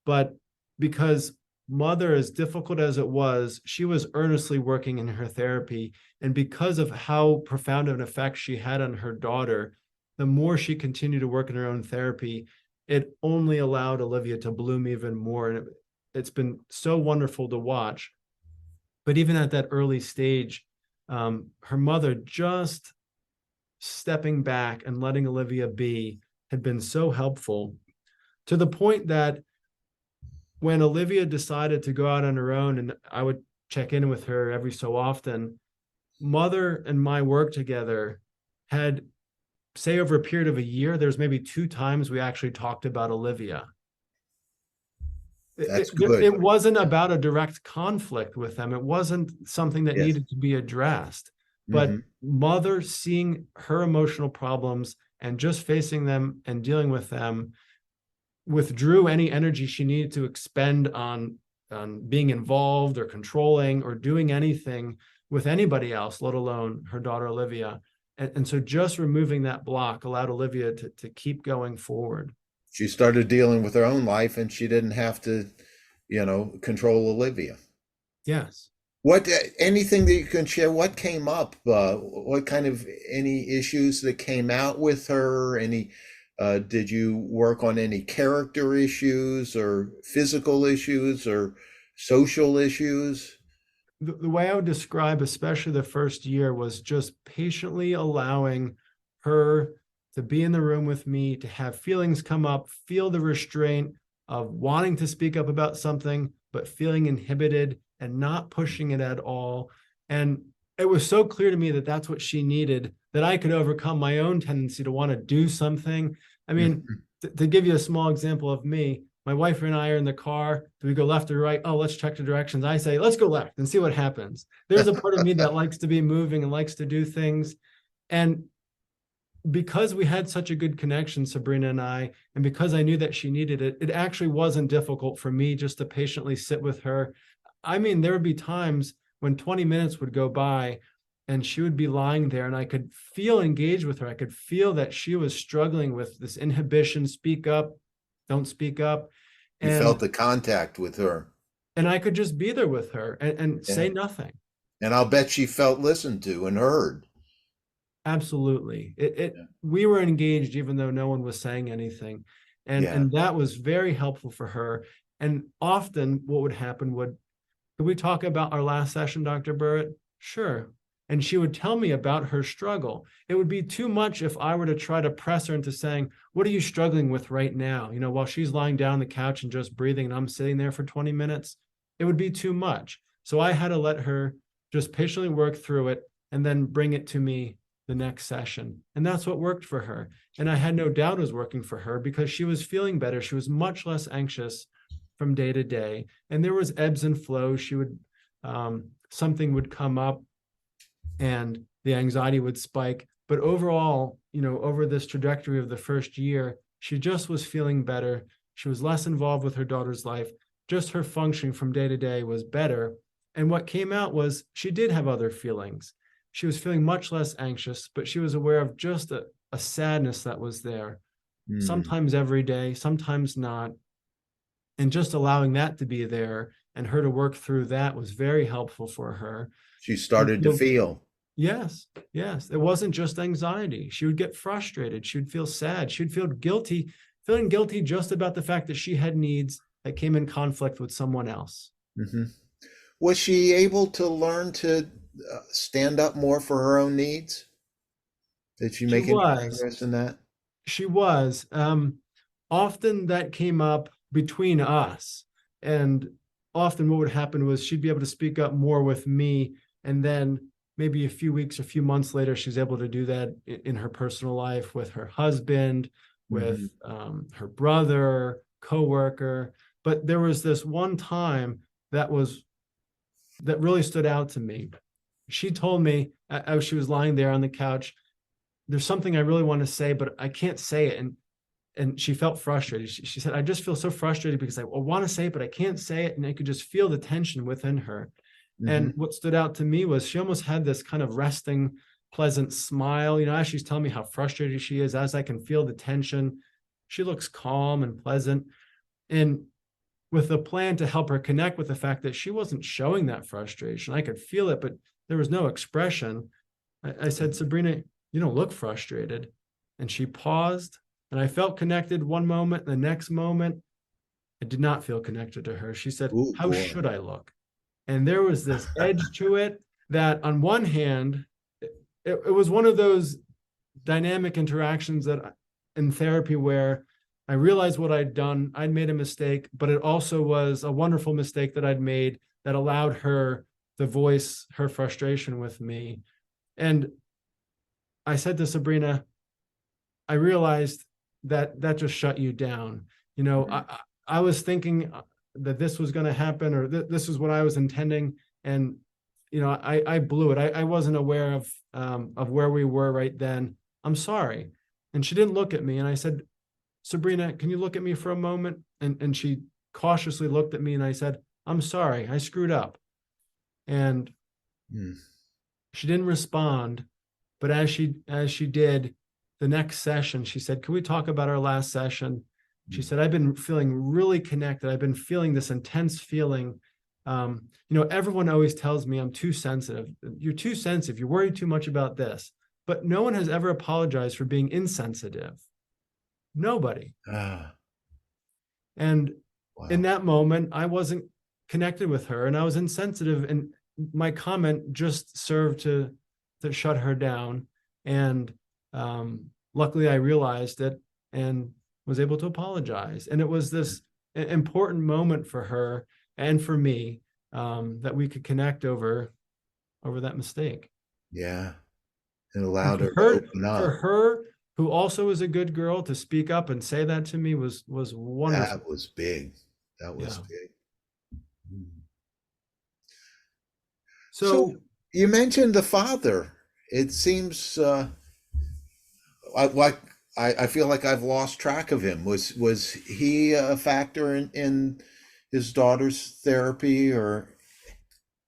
A: but because mother, as difficult as it was, she was earnestly working in her therapy. And because of how profound of an effect she had on her daughter, the more she continued to work in her own therapy, it only allowed Olivia to bloom even more. And it's been so wonderful to watch. But even at that early stage, her mother just stepping back and letting Olivia be had been so helpful, to the point that when Olivia decided to go out on her own, and I would check in with her every so often, mother and my work together had, say, over a period of a year, there's maybe 2 times we actually talked about Olivia.
C: That's good.
A: It wasn't about a direct conflict with them. It wasn't something that
C: Yes.
A: needed to be addressed. But mother seeing her emotional problems and just facing them and dealing with them withdrew any energy she needed to expend on being involved or controlling or doing anything with anybody else, let alone her daughter Olivia. And so just removing that block allowed Olivia to keep going forward.
C: She started dealing with her own life, and she didn't have to, control Olivia.
A: Yes.
C: What, anything that you can share? What came up? What kind of, any issues that came out with her? Did you work on any character issues or physical issues or social issues?
A: The way I would describe, especially the first year, was just patiently allowing her to be in the room with me, to have feelings come up, feel the restraint of wanting to speak up about something, but feeling inhibited and not pushing it at all. And it was so clear to me that that's what she needed, that I could overcome my own tendency to want to do something. I mean, to give you a small example of me, my wife and I are in the car. Do we go left or right? Oh, let's check the directions. I say, let's go left and see what happens. There's a part of me that likes to be moving and likes to do things. And because we had such a good connection, Sabrina and I, and because I knew that she needed it, it actually wasn't difficult for me just to patiently sit with her. I mean, there would be times when 20 minutes would go by and she would be lying there and I could feel engaged with her. I could feel that she was struggling with this inhibition, speak up, don't speak up.
C: You felt the contact with her.
A: And I could just be there with her and say nothing.
C: And I'll bet she felt listened to and heard.
A: Absolutely. We were engaged even though no one was saying anything. And that was very helpful for her. And often what would happen could we talk about our last session, Dr. Burritt? Sure. And she would tell me about her struggle. It would be too much if I were to try to press her into saying, what are you struggling with right now? While she's lying down on the couch and just breathing and I'm sitting there for 20 minutes, it would be too much. So I had to let her just patiently work through it and then bring it to me the next session. And that's what worked for her. And I had no doubt it was working for her because she was feeling better. She was much less anxious from day to day. And there was ebbs and flows. She would, something would come up and the anxiety would spike. But overall, over this trajectory of the first year, she just was feeling better. She was less involved with her daughter's life. Just her functioning from day to day was better. And what came out was she did have other feelings. She was feeling much less anxious, but she was aware of just a sadness that was there, sometimes every day, sometimes not. And just allowing that to be there and her to work through that was very helpful for her.
C: She started to feel.
A: Yes. It wasn't just anxiety. She would get frustrated. She would feel sad. She'd feel guilty, feeling guilty just about the fact that she had needs that came in conflict with someone else.
C: Was she able to learn to stand up more for her own needs? Did she make any progress in that?
A: She was. Often that came up between us. And often what would happen was she'd be able to speak up more with me. And then maybe a few weeks, a few months later, she was able to do that in her personal life with her husband, with her brother, coworker. But there was this one time that really stood out to me. She told me as she was lying there on the couch, there's something I really want to say, but I can't say it. And and she felt frustrated. She said, I just feel so frustrated because I want to say it, but I can't say it. And I could just feel the tension within her. And what stood out to me was she almost had this kind of resting, pleasant smile, as she's telling me how frustrated she is, as I can feel the tension. She looks calm and pleasant. And with a plan to help her connect with the fact that she wasn't showing that frustration, I could feel it, but there was no expression. I said, Sabrina, you don't look frustrated. And she paused, and I felt connected one moment. The next moment, I did not feel connected to her. She said,
C: Ooh,
A: how
C: boy.
A: should I look? And there was this edge to it that on one hand, it was one of those dynamic interactions that in therapy where I realized what I'd done. I'd made a mistake, but it also was a wonderful mistake that I'd made that allowed her to voice her frustration with me. And I said to Sabrina, I realized that just shut you down. I was thinking that this was going to happen, or this is what I was intending. And, I blew it. I wasn't aware of where we were right then. I'm sorry. And she didn't look at me. And I said, Sabrina, can you look at me for a moment? And she cautiously looked at me, and I said, I'm sorry, I screwed up. And she didn't respond. But as she did, the next session, she said, can we talk about our last session? She said, I've been feeling really connected. I've been feeling this intense feeling. Everyone always tells me I'm too sensitive. You're too sensitive. You're worried too much about this. But no one has ever apologized for being insensitive. Nobody. And wow. In that moment, I wasn't connected with her, and I was insensitive. And my comment just served to shut her down. And luckily, I realized it and was able to apologize. And it was this important moment for her and for me that we could connect over that mistake.
C: Yeah, it allowed her to open up.
A: For her, who also is a good girl, to speak up and say that to me was wonderful.
C: That was big. That was big. So you mentioned the father. It seems I feel like I've lost track of him. Was he a factor in his daughter's therapy or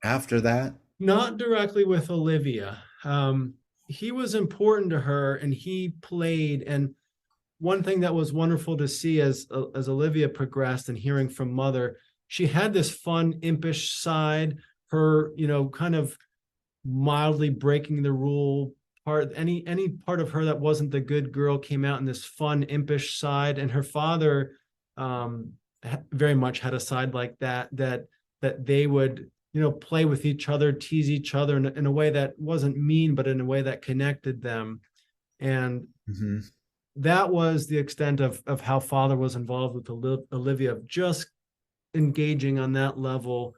C: after that?
A: Not directly with Olivia. He was important to her, and he played. And one thing that was wonderful to see as Olivia progressed and hearing from Mother, she had this fun, impish side. Her, kind of mildly breaking the rule part. Any part of her that wasn't the good girl came out in this fun, impish side. And her father very much had a side like that they would play with each other, tease each other in a way that wasn't mean, but in a way that connected them. And that was the extent of how Father was involved with Olivia, of just engaging on that level.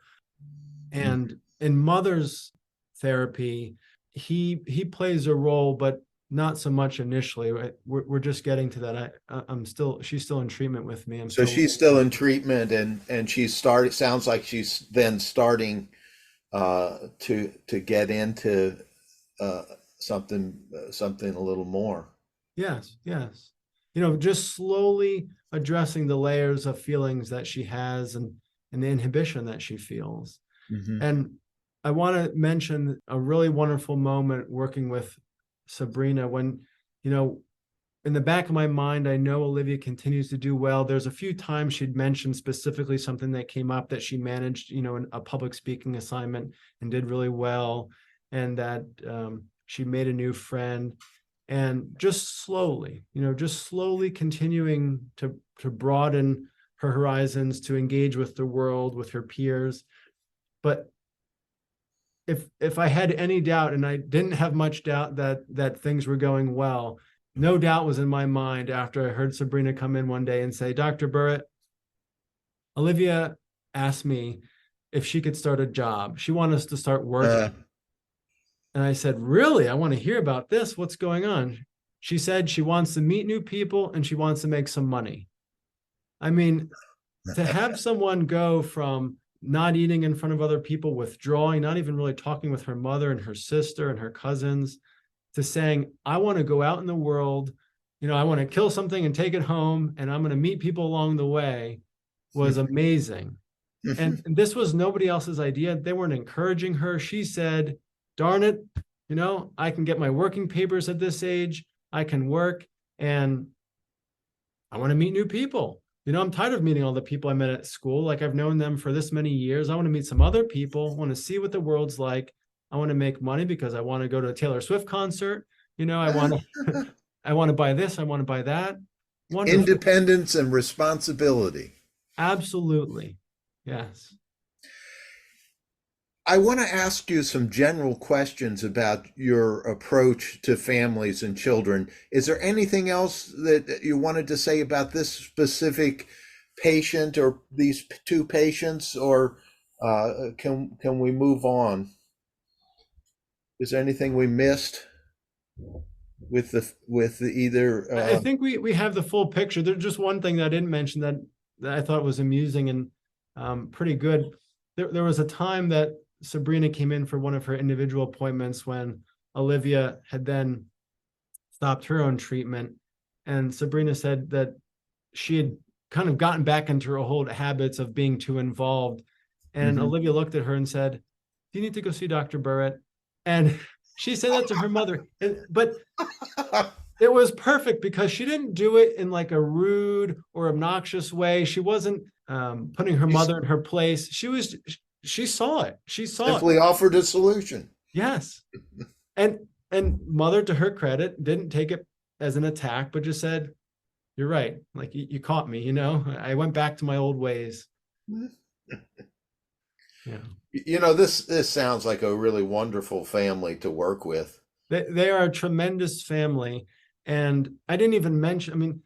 A: And in Mother's therapy, he plays a role, but not so much initially. We're just getting to that. She's still in treatment with me.
C: She's still in treatment, and she's sounds like she's then starting to get into something a little more.
A: Yes. Just slowly addressing the layers of feelings that she has and the inhibition that she feels. And I want to mention a really wonderful moment working with Sabrina when, in the back of my mind, I know Olivia continues to do well. There's a few times she'd mentioned specifically something that came up that she managed, in a public speaking assignment and did really well. And that she made a new friend, and just slowly continuing to broaden her horizons, to engage with the world, with her peers. But if I had any doubt, and I didn't have much doubt that things were going well, no doubt was in my mind after I heard Sabrina come in one day and say, Dr. Burritt, Olivia asked me if she could start a job. She wanted us to start working. And I said, really? I want to hear about this. What's going on? She said she wants to meet new people and she wants to make some money. I mean, to have someone go from not eating in front of other people, withdrawing, not even really talking with her mother and her sister and her cousins, to saying, I want to go out in the world, I want to kill something and take it home, and I'm going to meet people along the way, was amazing. And this was nobody else's idea. They weren't encouraging her. She said, darn it, I can get my working papers at this age. I can work, and I want to meet new people. I'm tired of meeting all the people I met at school. Like, I've known them for this many years. I want to meet some other people. I want to see what the world's like. I want to make money because I want to go to a Taylor Swift concert. I want to, I want to buy this. I want to buy that. Wonderful.
C: Independence and responsibility.
A: Absolutely. Yes.
C: I want to ask you some general questions about your approach to families and children. Is there anything else that you wanted to say about this specific patient or these two patients, or can we move on? Is there anything we missed with the either?
A: I think we have the full picture. There's just one thing that I didn't mention that I thought was amusing and pretty good. There was a time that Sabrina came in for one of her individual appointments when Olivia had then stopped her own treatment. And Sabrina said that she had kind of gotten back into her old habits of being too involved. And Olivia looked at her and said, do you need to go see Dr. Burritt? And she said that to her mother. But it was perfect because she didn't do it in like a rude or obnoxious way. She wasn't putting her mother in her place. She saw it. She saw
C: simply offered a solution.
A: Yes. And mother, to her credit, didn't take it as an attack, but just said, you're right. Like, you caught me, I went back to my old ways. Yeah.
C: This sounds like a really wonderful family to work with.
A: They are a tremendous family. And I didn't even mention,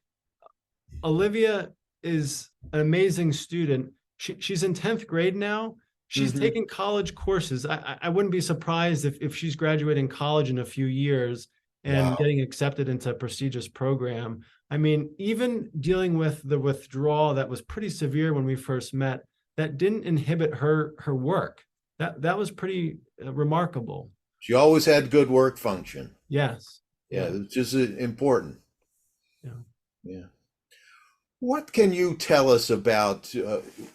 A: Olivia is an amazing student. She's in 10th grade now. She's taking college courses. I wouldn't be surprised if she's graduating college in a few years and getting accepted into a prestigious program. Even dealing with the withdrawal that was pretty severe when we first met, that didn't inhibit her work. That was pretty remarkable.
C: She always had good work function.
A: Yes.
C: Yeah, it's just important. Yeah. What can you tell us about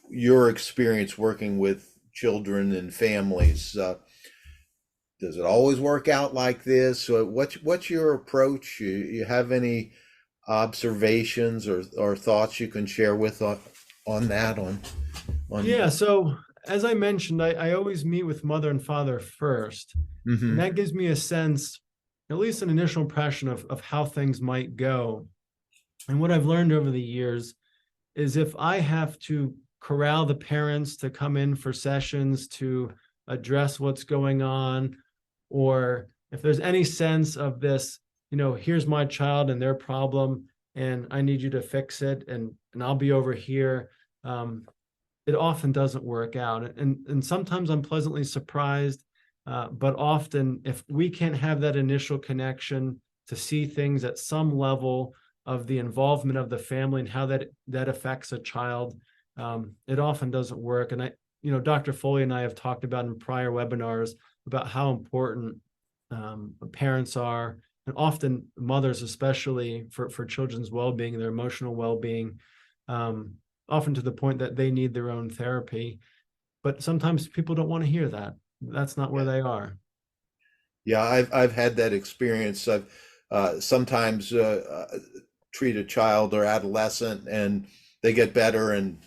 C: your experience working with children and families? Does it always work out like this? What's your approach? You have any observations or thoughts you can share with on that?
A: Yeah. So as I mentioned, I always meet with mother and father first, and that gives me a sense, at least an initial impression of how things might go. And what I've learned over the years is if I have to corral the parents to come in for sessions to address what's going on, or if there's any sense of this, here's my child and their problem, and I need you to fix it, and I'll be over here, it often doesn't work out. And sometimes I'm pleasantly surprised, but often if we can't have that initial connection to see things at some level of the involvement of the family and how that affects a child, it often doesn't work. And Dr. Foley and I have talked about in prior webinars about how important parents are, and often mothers, especially for children's well-being, their emotional well-being, often to the point that they need their own therapy. But sometimes people don't want to hear that. That's not where they are.
C: Yeah, I've had that experience. I've sometimes treat a child or adolescent and they get better and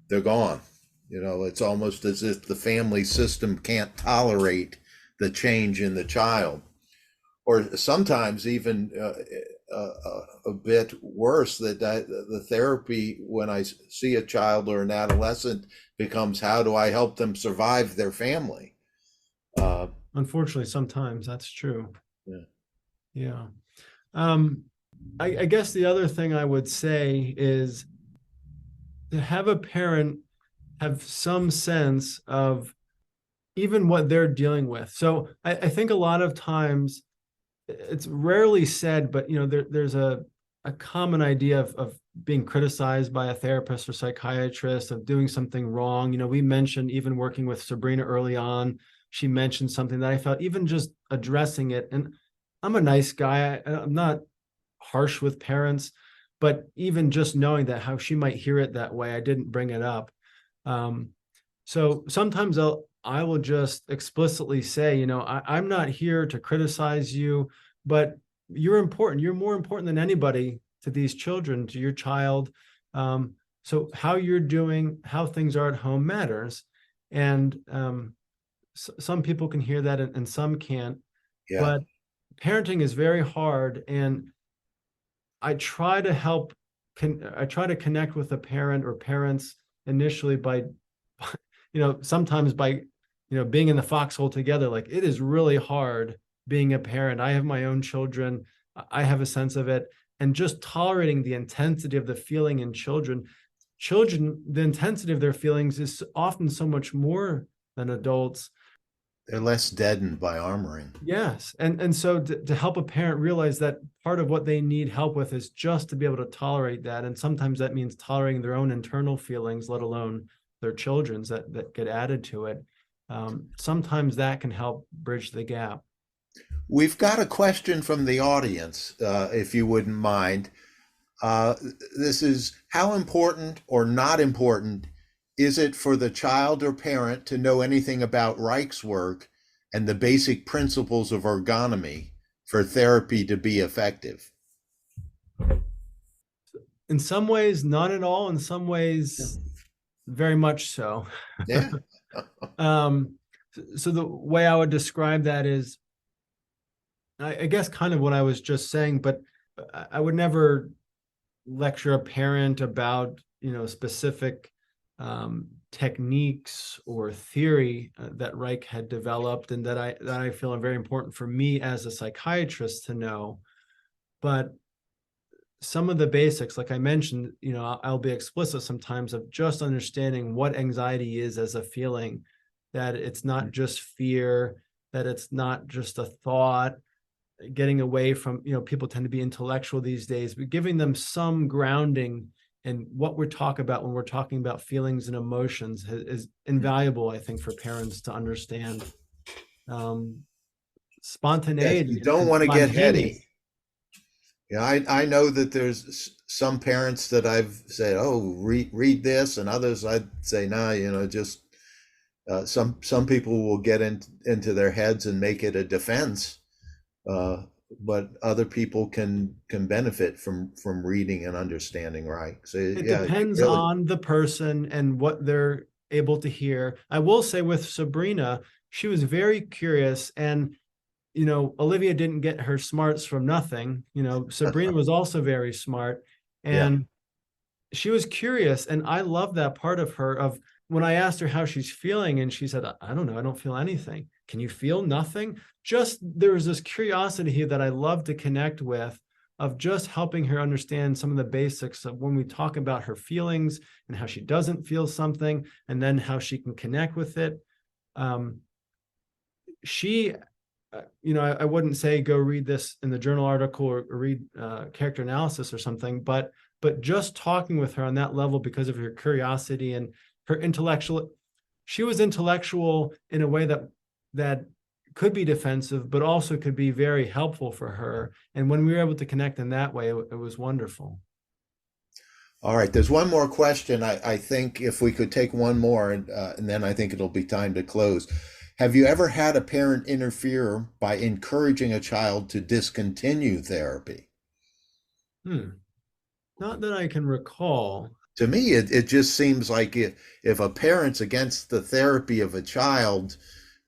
C: they're gone. It's almost as if the family system can't tolerate the change in the child. Or sometimes even a bit worse, that the therapy, when I see a child or an adolescent, becomes, how do I help them survive their family?
A: Unfortunately, sometimes that's true.
C: Yeah.
A: I guess the other thing I would say is to have a parent have some sense of even what they're dealing with. So I think a lot of times, it's rarely said, but there's a common idea of being criticized by a therapist or psychiatrist, of doing something wrong. We mentioned even working with Sabrina early on, she mentioned something that I felt even just addressing it. And I'm a nice guy. I'm not harsh with parents, but even just knowing that how she might hear it that way, I didn't bring it up. So sometimes I will just explicitly say, you know, I'm not here to criticize you, but you're important. You're more important than anybody to these children, to your child. So how you're doing, how things are at home matters. And some people can hear that and some can't.
C: Yeah.
A: But parenting is very hard. And I try to help, I try to connect with a parent or parents initially by, sometimes by, being in the foxhole together. Like, it is really hard being a parent. I have my own children. I have a sense of it. And just tolerating the intensity of the feeling in children, the intensity of their feelings is often so much more than adults.
C: They're less deadened by armoring.
A: Yes. And so to help a parent realize that part of what they need help with is just to be able to tolerate that. And sometimes that means tolerating their own internal feelings, let alone their children's that get added to it. Sometimes that can help bridge the gap.
C: We've got a question from the audience, if you wouldn't mind. This is, how important or not important is it for the child or parent to know anything about Reich's work and the basic principles of ergonomy for therapy to be effective?
A: In some ways, not at all. In some ways, very much so.
C: Yeah.
A: So the way I would describe that is, I guess kind of what I was just saying, but I would never lecture a parent about, specific techniques or theory that Reich had developed and that I feel are very important for me as a psychiatrist to know. But some of the basics, like I mentioned, I'll be explicit sometimes of just understanding what anxiety is as a feeling, that it's not just fear, that it's not just a thought, getting away from, people tend to be intellectual these days, but giving them some grounding in what we're talking about when we're talking about feelings and emotions is invaluable, I think, for parents to understand. Spontaneity.
C: Yes, you don't want to get heady. Yeah, I know that there's some parents that I've said, oh, read this, and others I'd say, nah, just some people will get into their heads and make it a defense. But other people can benefit from reading and understanding Reich. So
A: it depends on the person and what they're able to hear. I will say with Sabrina, she was very curious, and Olivia didn't get her smarts from nothing. Sabrina was also very smart, and she was curious, and I love that part of her. Of when I asked her how she's feeling, and she said, I don't know, I don't feel anything. Can you feel nothing? Just there was this curiosity here that I love to connect with, of just helping her understand some of the basics of when we talk about her feelings and how she doesn't feel something, and then how she can connect with it. I wouldn't say go read this in the journal article or read character analysis or something, but just talking with her on that level because of her curiosity and her intellectual. She was intellectual in a way that could be defensive, but also could be very helpful for her. And when we were able to connect in that way, it was wonderful.
C: All right, there's one more question. I think if we could take one more, and then I think it'll be time to close. Have you ever had a parent interfere by encouraging a child to discontinue therapy?
A: Not that I can recall.
C: To me, it just seems like if a parent's against the therapy of a child,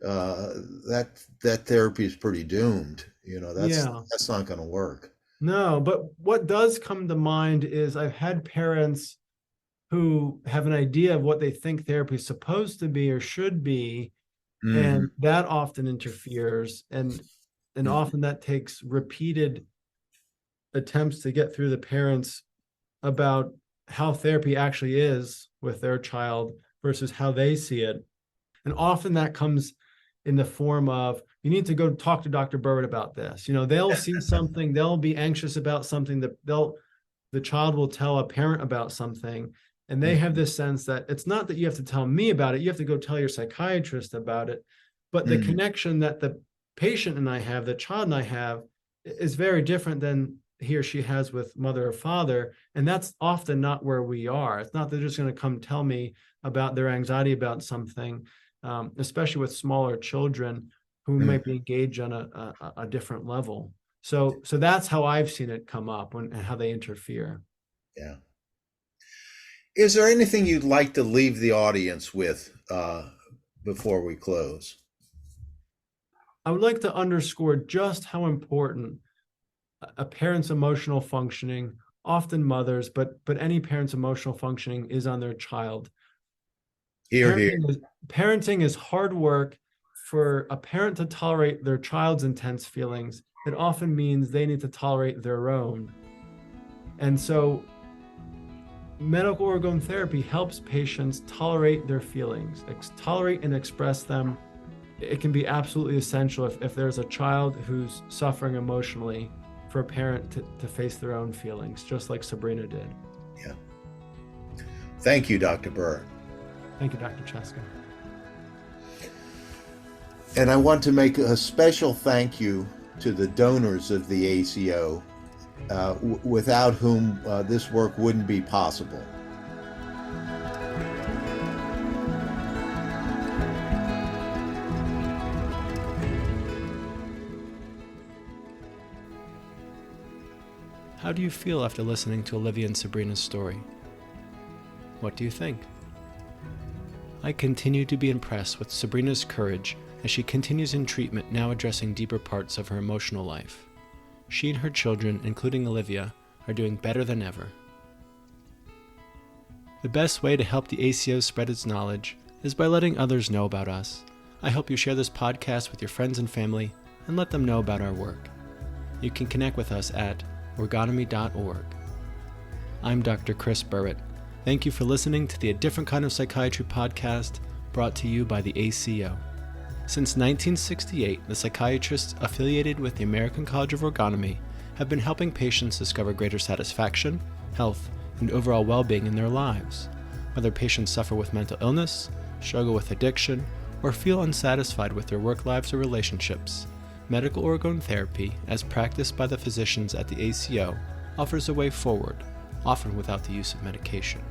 C: that therapy is pretty doomed. That's not going to work.
A: No, but what does come to mind is I've had parents who have an idea of what they think therapy is supposed to be or should be, and that often interferes, and often that takes repeated attempts to get through the parents about how therapy actually is with their child versus how they see it. And often that comes in the form of, you need to go talk to Dr. Burritt about this. They'll see something, they'll be anxious about something, that the child will tell a parent about something, and they have this sense that it's not that you have to tell me about it, you have to go tell your psychiatrist about it. But the connection that the patient and I have, the child and I have, is very different than he or she has with mother or father. And that's often not where we are. It's not they're just going to come tell me about their anxiety about something, especially with smaller children who might be engaged on a different level. So that's how I've seen it come up and how they interfere.
C: Yeah. Is there anything you'd like to leave the audience with before we close?
A: I would like to underscore just how important a parent's emotional functioning, often mothers, but any parent's emotional functioning is on their child.
C: Here, here.
A: Parenting is hard work. For a parent to tolerate their child's intense feelings, it often means they need to tolerate their own. And so medical orgone therapy helps patients tolerate their feelings, tolerate and express them. It can be absolutely essential if there's a child who's suffering emotionally for a parent to face their own feelings, just like Sabrina did.
C: Yeah. Thank you, Dr. Burritt.
A: Thank you, Dr. Chastka.
C: And I want to make a special thank you to the donors of the ACO, without whom this work wouldn't be possible.
B: How do you feel after listening to Olivia and Sabrina's story? What do you think? I continue to be impressed with Sabrina's courage as she continues in treatment, now addressing deeper parts of her emotional life. She and her children, including Olivia, are doing better than ever. The best way to help the ACO spread its knowledge is by letting others know about us. I hope you share this podcast with your friends and family and let them know about our work. You can connect with us at orgonomy.org. I'm Dr. Chris Burritt. Thank you for listening to the A Different Kind of Psychiatry podcast, brought to you by the ACO. Since 1968, the psychiatrists affiliated with the American College of Orgonomy have been helping patients discover greater satisfaction, health, and overall well-being in their lives. Whether patients suffer with mental illness, struggle with addiction, or feel unsatisfied with their work lives or relationships, medical orgone therapy, as practiced by the physicians at the ACO, offers a way forward, often without the use of medication.